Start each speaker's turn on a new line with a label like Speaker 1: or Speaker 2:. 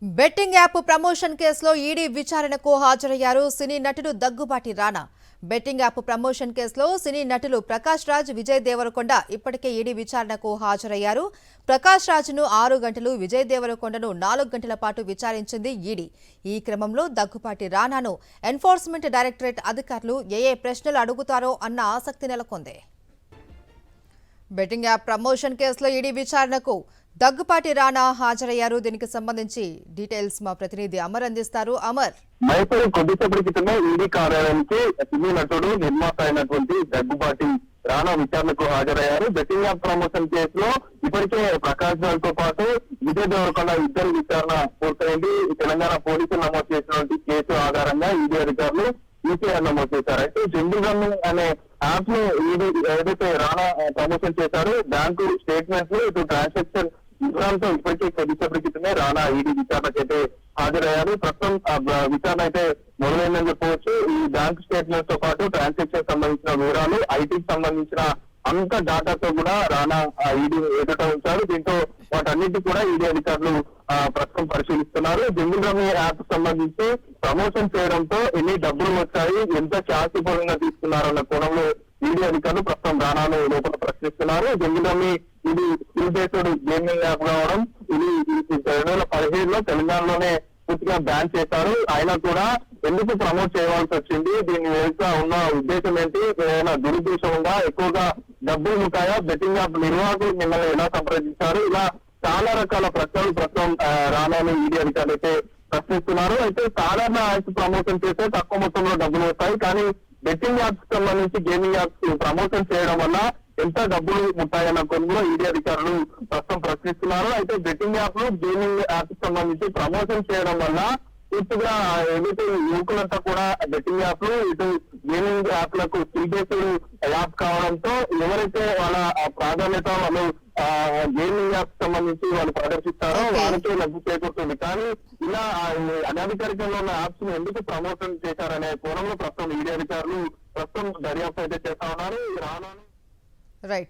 Speaker 1: Betting app promotion కేసులో ED విచారణకు హాజరయ్యారు సినీ నటుడు దగ్గుబాటి రానా. బెట్టింగ్ యాప్ ప్రమోషన్ కేసులో సినీ నటులు ప్రకాష్ రాజ్, విజయ్ దేవరకొండ ఇప్పటికే ఈడీ విచారణకు హాజరయ్యారు. ప్రకాష్ రాజ్ను 6 గంటలు, విజయ్ దేవరకొండను 4 గంటల పాటు విచారించింది ఈడీ. ఈ క్రమంలో దగ్గుబాటి రానాను ఎన్ఫోర్స్మెంట్ డైరెక్టరేట్ అధికారులు ఏ ప్రశ్నలు అడుగుతారో అన్న ఆసక్తి నెలకొంది. బెట్టింగ్ యాప్ ప్రమోషన్ కేసులో ఈడీ విచారణకు దగ్గుపాటి రానా హాజరయ్యారు. దీనికి సంబంధించి డీటెయిల్స్ మా ప్రతినిధి అమర్ అందిస్తారు. అమర్,
Speaker 2: మైసూరు కొద్దిసేపటి క్రితమే ఈడీ కార్యాలయానికి సినీ నటుడు, నిర్మాత అయినటువంటి దగ్గుబాటి రానా విచారణకు హాజరయ్యారు. బెట్టింగ్ యాప్ ప్రమోషన్ కేసులో ఇప్పటికే ప్రకాష్ రాజ్ తో పాటు విజయ్ దేవరకొండ ఇద్దరు విచారణ పూర్తయింది. తెలంగాణ పోలీసులు నమోదు చేసినటువంటి కేసు ఆధారంగా ఈడీ అధికారులు ఈసీఆర్ నమోదు చేశారు. అయితే జంగిల్ రన్నింగ్ అనే యాప్ ను ఈడీ ఏదైతే రానా ప్రమోషన్ చేశారో బ్యాంకు స్టేట్మెంట్స్, ఇటు ట్రాన్సాక్షన్ వివరాలతో ఇప్పటికే కొద్దిసేపటి క్రితమే రానా ఈడీ విచారణకు అయితే హాజరయ్యారు. ప్రస్తుతం విచారణ అయితే మొదలైందని చెప్పవచ్చు. ఈ బ్యాంక్ స్టేట్మెంట్స్ తో పాటు ట్రాన్సాక్షన్ సంబంధించిన వివరాలు, ఐటీకి సంబంధించిన అంత డాటాతో కూడా రానా ఈడీ ఎదుట ఉంచారు. దీంతో వాటన్నిటి కూడా ఈడీ అధికారులు ప్రస్తుతం పరిశీలిస్తున్నారు. జంగిల్ రమ్మీ యాప్ సంబంధించి ప్రమోషన్ చేయడంతో ఎన్ని డబ్బులు వచ్చాయి, ఎంత శాస్త్రీయంగా తీసుకున్నారన్న కోణంలో ఈడీ అధికారులు ప్రస్తుతం రానాను లోపల ప్రశ్నిస్తున్నారు. జంగిల్ రమ్మీ ఇది స్కిల్ బేస్డ్ గేమింగ్ యాప్ కావడం, ఇది 2017లో తెలంగాణలోనే పూర్తిగా బ్యాన్ చేశారు. అయినా కూడా ఎందుకు ప్రమోట్ చేయవలసి వచ్చింది, దీని వెనుక ఉన్న ఉద్దేశం ఏంటి, ఏదైనా దురుద్దేశం ఉందా, ఎక్కువగా డబ్బులు ఉంటాయా, బెట్టింగ్ యాప్ నిర్వాహకులు మిమ్మల్ని ఎలా సంప్రదించారు, ఇలా చాలా రకాల ప్రశ్నలు ప్రస్తుతం రానాను ఈడీ అధికారులు అయితే ప్రశ్నిస్తున్నారు. అయితే సాధారణ యాప్స్ ప్రమోషన్ చేస్తే తక్కువ మొత్తంలో డబ్బులు వస్తాయి, కానీ బెట్టింగ్ యాప్స్ సంబంధించి గేమింగ్ యాప్స్ ప్రమోషన్ చేయడం వల్ల ఎంత డబ్బులు ఉంటాయన్న కొన్ని కూడా ఈడీ అధికారులు ప్రస్తుతం ప్రశ్నిస్తున్నారు. అయితే బెట్టింగ్ యాప్ లు, గేమింగ్ యాప్స్ సంబంధించి ప్రమోషన్ చేయడం వల్ల పూర్తిగా ఏదైతే యువకులంతా కూడా బెట్టింగ్ యాప్ లు, ఇటు గేమింగ్ యాప్ లకు స్కిల్ బేస్డ్ యాప్ కావడంతో ఎవరైతే వాళ్ళ ప్రాధాన్యత వాళ్ళు గేమింగ్ యాప్ సంబంధించి వాళ్ళు ప్రదర్శిస్తారో వాళ్ళకే లబ్ధి చేకూరుతుంది. కానీ ఇలా అనధికారికంగా ఉన్న యాప్స్ ను ఎందుకు ప్రమోషన్ చేశారనే కోణంలో ప్రస్తుతం ఈడీ అధికారులు ప్రస్తుతం దర్యాప్తు అయితే చేస్తా ఉన్నారు.
Speaker 1: రైట్.